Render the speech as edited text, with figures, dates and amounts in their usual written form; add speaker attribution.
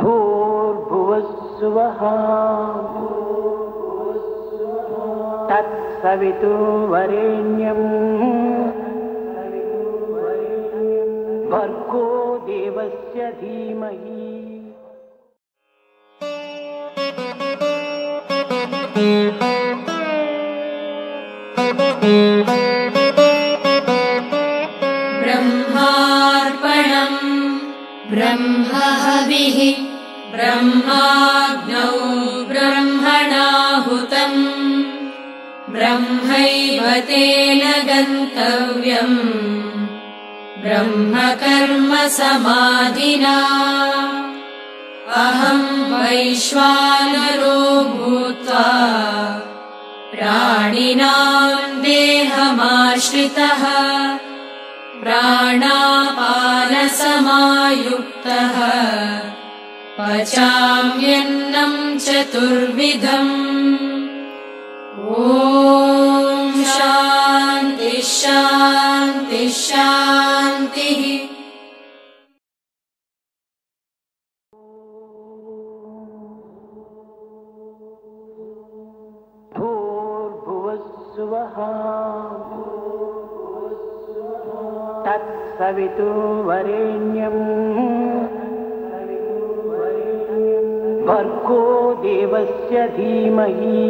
Speaker 1: भूर्भुवस्सुवः तत्सवितुर्वरेण्यं भर्गो देवस्य धीमहि।
Speaker 2: ब्रह्मार्पणम् ब्रह्महविः ब्रह्माग्नौ ब्रह्मणाहुतम् ब्रह्मैव तेन गन्तव्यम् ब्रह्मकर्म समाधिना। अहम् वैश्वानरो भूत्वा प्राणिनाम् देहमाश्रितः प्राणापानसमायुक्तः पचाम्यन्नम् चतुर्विधम्। ॐ शान्ति शान्ति शान्तिः।
Speaker 1: भूर्भुवस्सुवः तत्सवितुर्वरेण्यं भर्गो देवस्य धीमहि।